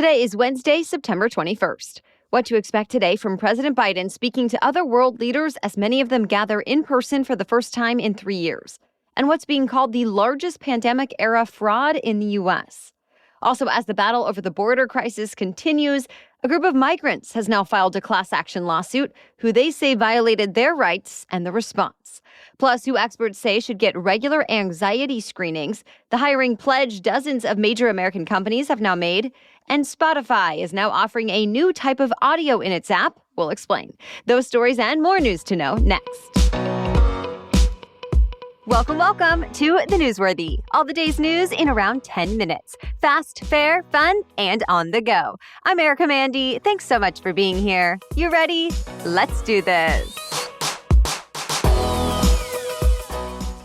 Today is Wednesday, September 21st. What to expect today from President Biden speaking to other world leaders as many of them gather in person for the first time in 3 years. And what's being called the largest pandemic-era fraud in the U.S. Also, as the battle over the border crisis continues, a group of migrants has now filed a class action lawsuit who they say violated their rights and the response. Plus, who experts say should get regular anxiety screenings, the hiring pledge dozens of major American companies have now made, and Spotify is now offering a new type of audio in its app. We'll explain. Those stories and more news to know next. Welcome to The Newsworthy. All the day's news in around 10 minutes. Fast, fair, fun, and on the go. I'm Erica Mandy. Thanks so much for being here. You ready? Let's do this.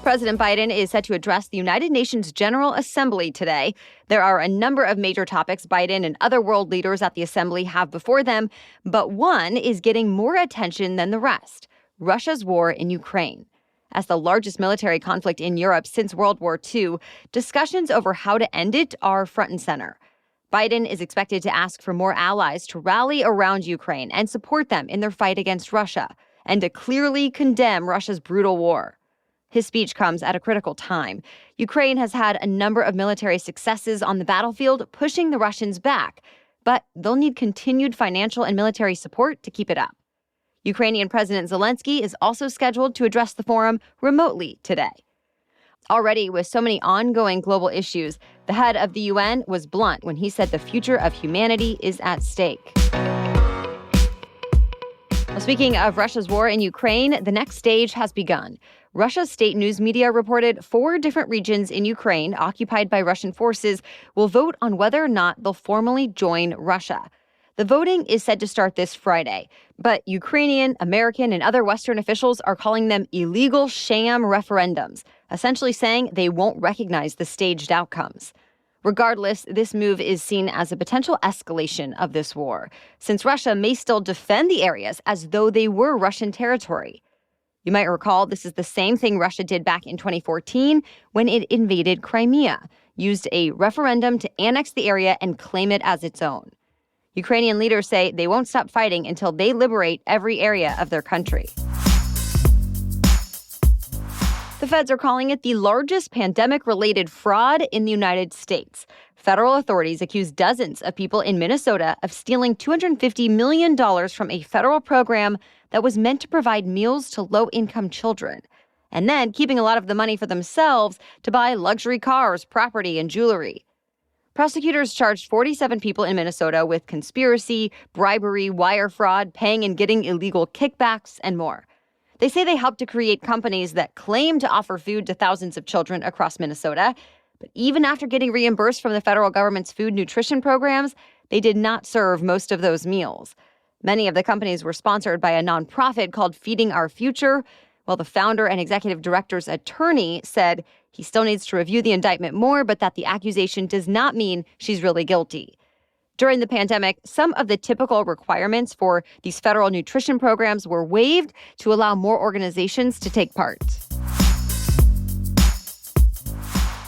President Biden is set to address the United Nations General Assembly today. There are a number of major topics Biden and other world leaders at the Assembly have before them, but one is getting more attention than the rest: Russia's war in Ukraine. As the largest military conflict in Europe since World War II, discussions over how to end it are front and center. Biden is expected to ask for more allies to rally around Ukraine and support them in their fight against Russia, and to clearly condemn Russia's brutal war. His speech comes at a critical time. Ukraine has had a number of military successes on the battlefield, pushing the Russians back, but they'll need continued financial and military support to keep it up. Ukrainian President Zelensky is also scheduled to address the forum remotely today. Already, with so many ongoing global issues, the head of the UN was blunt when he said the future of humanity is at stake. Well, speaking of Russia's war in Ukraine, the next stage has begun. Russia's state news media reported 4 different regions in Ukraine occupied by Russian forces will vote on whether or not they'll formally join Russia. The voting is said to start this Friday, but Ukrainian, American, and other Western officials are calling them illegal sham referendums, essentially saying they won't recognize the staged outcomes. Regardless, this move is seen as a potential escalation of this war, since Russia may still defend the areas as though they were Russian territory. You might recall this is the same thing Russia did back in 2014 when it invaded Crimea, used a referendum to annex the area and claim it as its own. Ukrainian leaders say they won't stop fighting until they liberate every area of their country. The feds are calling it the largest pandemic-related fraud in the United States. Federal authorities accuse dozens of people in Minnesota of stealing $250 million from a federal program that was meant to provide meals to low-income children, and then keeping a lot of the money for themselves to buy luxury cars, property, and jewelry. Prosecutors charged 47 people in Minnesota with conspiracy, bribery, wire fraud, paying and getting illegal kickbacks, and more. They say they helped to create companies that claim to offer food to thousands of children across Minnesota. But even after getting reimbursed from the federal government's food nutrition programs, they did not serve most of those meals. Many of the companies were sponsored by a nonprofit called Feeding Our Future, while the founder and executive director's attorney said he still needs to review the indictment more, but that the accusation does not mean she's really guilty. During the pandemic, some of the typical requirements for these federal nutrition programs were waived to allow more organizations to take part.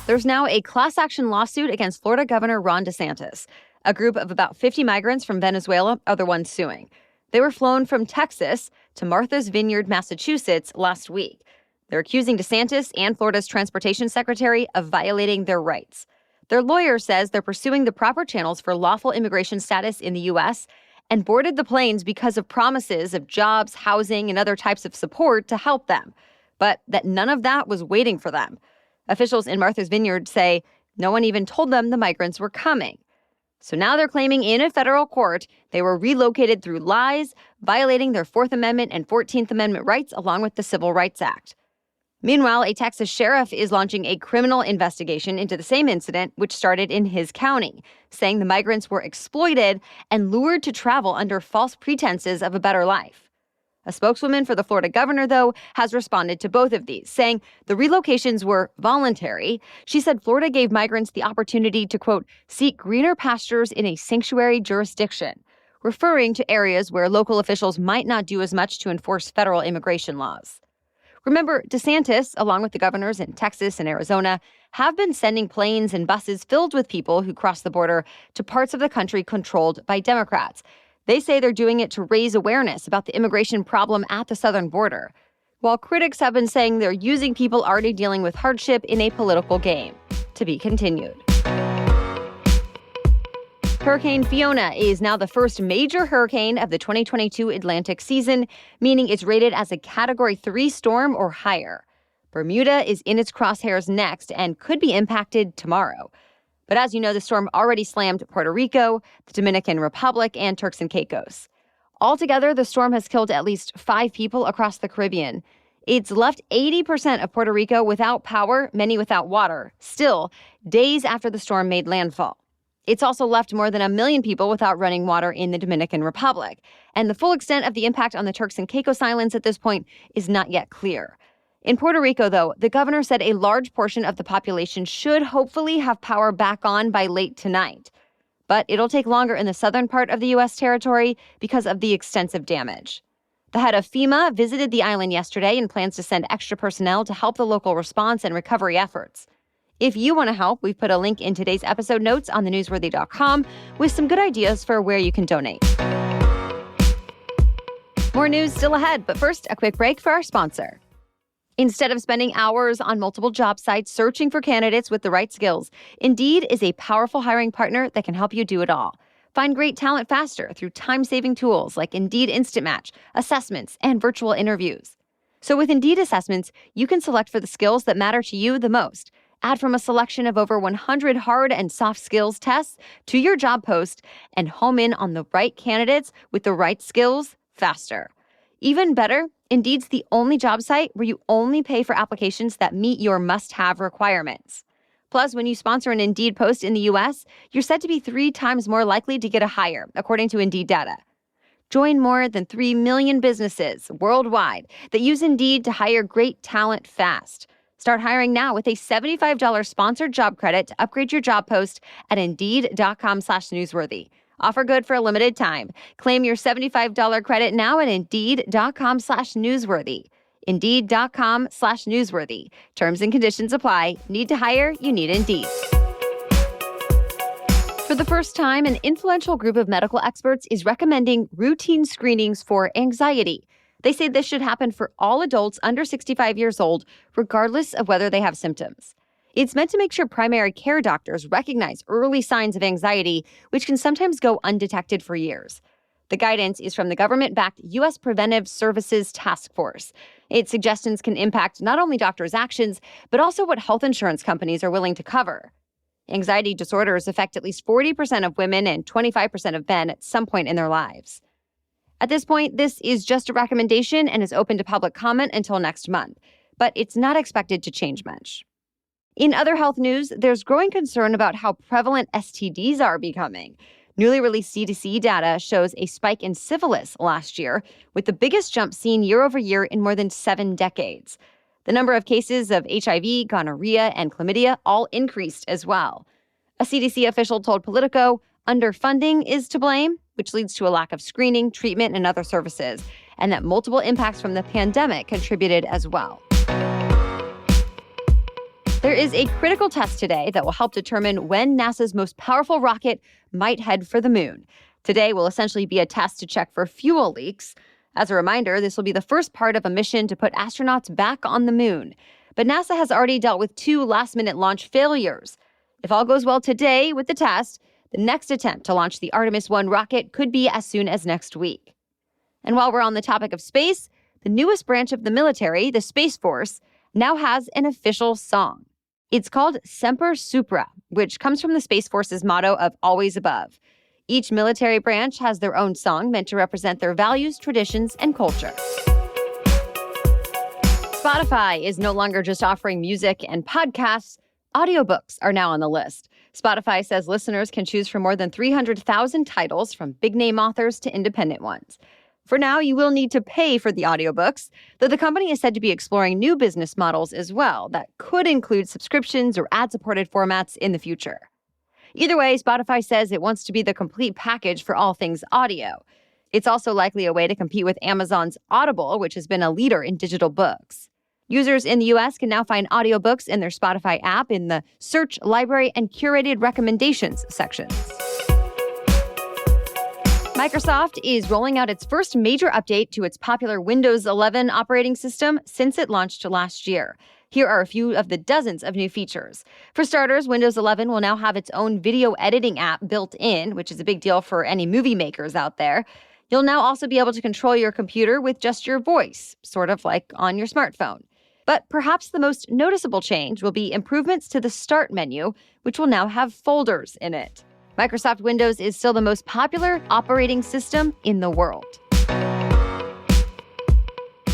There's now a class action lawsuit against Florida Governor Ron DeSantis. A group of about 50 migrants from Venezuela are the ones suing. They were flown from Texas to Martha's Vineyard, Massachusetts last week. They're accusing DeSantis and Florida's transportation secretary of violating their rights. Their lawyer says they're pursuing the proper channels for lawful immigration status in the U.S. and boarded the planes because of promises of jobs, housing, and other types of support to help them, but that none of that was waiting for them. Officials in Martha's Vineyard say no one even told them the migrants were coming. So now they're claiming in a federal court they were relocated through lies, violating their 4th Amendment and 14th Amendment rights along with the Civil Rights Act. Meanwhile, a Texas sheriff is launching a criminal investigation into the same incident, which started in his county, saying the migrants were exploited and lured to travel under false pretenses of a better life. A spokeswoman for the Florida governor, though, has responded to both of these, saying the relocations were voluntary. She said Florida gave migrants the opportunity to, quote, seek greener pastures in a sanctuary jurisdiction, referring to areas where local officials might not do as much to enforce federal immigration laws. Remember, DeSantis, along with the governors in Texas and Arizona, have been sending planes and buses filled with people who cross the border to parts of the country controlled by Democrats. They say they're doing it to raise awareness about the immigration problem at the southern border, while critics have been saying they're using people already dealing with hardship in a political game. To be continued. Hurricane Fiona is now the first major hurricane of the 2022 Atlantic season, meaning it's rated as a Category 3 storm or higher. Bermuda is in its crosshairs next and could be impacted tomorrow. But as you know, the storm already slammed Puerto Rico, the Dominican Republic, and Turks and Caicos. Altogether, the storm has killed at least 5 people across the Caribbean. It's left 80% of Puerto Rico without power, many without water, still, days after the storm made landfall. It's also left more than 1 million people without running water in the Dominican Republic. And the full extent of the impact on the Turks and Caicos Islands at this point is not yet clear. In Puerto Rico, though, the governor said a large portion of the population should hopefully have power back on by late tonight. But it'll take longer in the southern part of the U.S. territory because of the extensive damage. The head of FEMA visited the island yesterday and plans to send extra personnel to help the local response and recovery efforts. If you want to help, we've put a link in today's episode notes on thenewsworthy.com with some good ideas for where you can donate. More news still ahead, but first, a quick break for our sponsor. Instead of spending hours on multiple job sites searching for candidates with the right skills, Indeed is a powerful hiring partner that can help you do it all. Find great talent faster through time-saving tools like Indeed Instant Match, assessments, and virtual interviews. So with Indeed Assessments, you can select for the skills that matter to you the most. Add from a selection of over 100 hard and soft skills tests to your job post and home in on the right candidates with the right skills faster. Even better, Indeed's the only job site where you only pay for applications that meet your must-have requirements. Plus, when you sponsor an Indeed post in the U.S., you're said to be 3 times more likely to get a hire, according to Indeed data. Join more than 3 million businesses worldwide that use Indeed to hire great talent fast. Start hiring now with a $75 sponsored job credit to upgrade your job post at Indeed.com/newsworthy. Offer good for a limited time. Claim your $75 credit now at Indeed.com/newsworthy. Indeed.com/newsworthy. Terms and conditions apply. Need to hire? You need Indeed. For the first time, an influential group of medical experts is recommending routine screenings for anxiety. They say this should happen for all adults under 65 years old, regardless of whether they have symptoms. It's meant to make sure primary care doctors recognize early signs of anxiety, which can sometimes go undetected for years. The guidance is from the government-backed U.S. Preventive Services Task Force. Its suggestions can impact not only doctors' actions, but also what health insurance companies are willing to cover. Anxiety disorders affect at least 40% of women and 25% of men at some point in their lives. At this point, this is just a recommendation and is open to public comment until next month, but it's not expected to change much. In other health news, there's growing concern about how prevalent STDs are becoming. Newly released CDC data shows a spike in syphilis last year, with the biggest jump seen year over year in more than 7 decades. The number of cases of HIV, gonorrhea, and chlamydia all increased as well. A CDC official told Politico, underfunding is to blame, which leads to a lack of screening, treatment, and other services, and that multiple impacts from the pandemic contributed as well. There is a critical test today that will help determine when NASA's most powerful rocket might head for the moon. Today will essentially be a test to check for fuel leaks. As a reminder, this will be the first part of a mission to put astronauts back on the moon. But NASA has already dealt with 2 last-minute launch failures. If all goes well today with the test, the next attempt to launch the Artemis 1 rocket could be as soon as next week. And while we're on the topic of space, the newest branch of the military, the Space Force, now has an official song. It's called Semper Supra, which comes from the Space Force's motto of always above. Each military branch has their own song meant to represent their values, traditions, and culture. Spotify is no longer just offering music and podcasts. Audiobooks are now on the list. Spotify says listeners can choose from more than 300,000 titles, from big-name authors to independent ones. For now, you will need to pay for the audiobooks, though the company is said to be exploring new business models as well that could include subscriptions or ad-supported formats in the future. Either way, Spotify says it wants to be the complete package for all things audio. It's also likely a way to compete with Amazon's Audible, which has been a leader in digital books. Users in the US can now find audiobooks in their Spotify app in the Search, Library, and Curated Recommendations sections. Microsoft is rolling out its first major update to its popular Windows 11 operating system since it launched last year. Here are a few of the dozens of new features. For starters, Windows 11 will now have its own video editing app built in, which is a big deal for any movie makers out there. You'll now also be able to control your computer with just your voice, sort of like on your smartphone. But perhaps the most noticeable change will be improvements to the Start menu, which will now have folders in it. Microsoft Windows is still the most popular operating system in the world.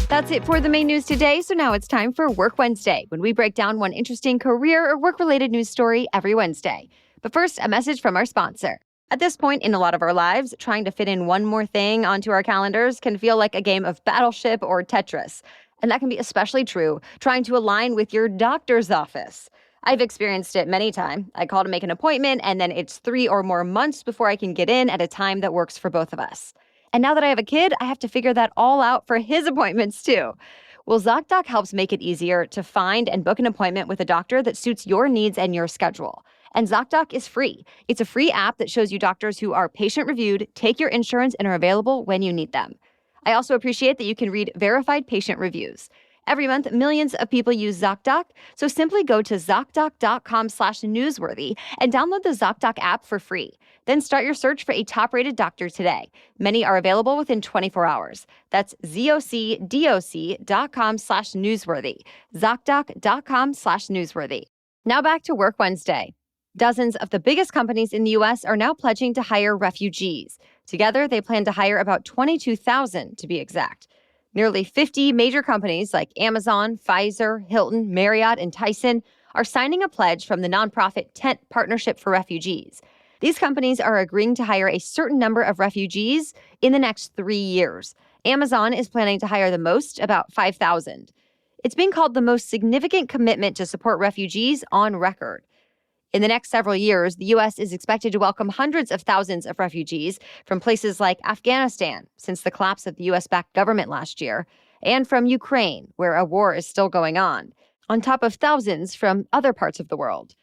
That's it for the main news today, so now it's time for Work Wednesday, when we break down one interesting career or work-related news story every Wednesday. But first, a message from our sponsor. At this point in a lot of our lives, trying to fit in one more thing onto our calendars can feel like a game of Battleship or Tetris. And that can be especially true trying to align with your doctor's office. I've experienced it many times. I call to make an appointment, and then it's 3 or more months before I can get in at a time that works for both of us. And now that I have a kid, I have to figure that all out for his appointments too. Well, ZocDoc helps make it easier to find and book an appointment with a doctor that suits your needs and your schedule. And ZocDoc is free. It's a free app that shows you doctors who are patient-reviewed, take your insurance, and are available when you need them. I also appreciate that you can read verified patient reviews. Every month, millions of people use ZocDoc, so simply go to ZocDoc.com/newsworthy and download the ZocDoc app for free. Then start your search for a top-rated doctor today. Many are available within 24 hours. That's ZocDoc.com/newsworthy. ZocDoc.com/newsworthy. Now back to Work Wednesday. Dozens of the biggest companies in the U.S. are now pledging to hire refugees. Together, they plan to hire about 22,000 to be exact. Nearly 50 major companies like Amazon, Pfizer, Hilton, Marriott, and Tyson are signing a pledge from the nonprofit Tent Partnership for Refugees. These companies are agreeing to hire a certain number of refugees in the next 3 years. Amazon is planning to hire the most, about 5,000. It's being called the most significant commitment to support refugees on record. In the next several years, the U.S. is expected to welcome hundreds of thousands of refugees from places like Afghanistan, since the collapse of the U.S.-backed government last year, and from Ukraine, where a war is still going on top of thousands from other parts of the world.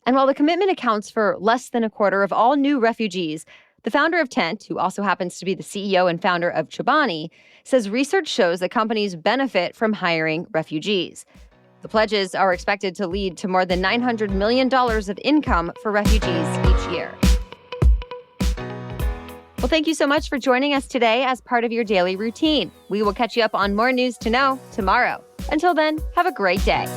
And while the commitment accounts for less than a quarter of all new refugees, the founder of Tent, who also happens to be the CEO and founder of Chobani, says research shows that companies benefit from hiring refugees. The pledges are expected to lead to more than $900 million of income for refugees each year. Well, thank you so much for joining us today as part of your daily routine. We will catch you up on more news to know tomorrow. Until then, have a great day.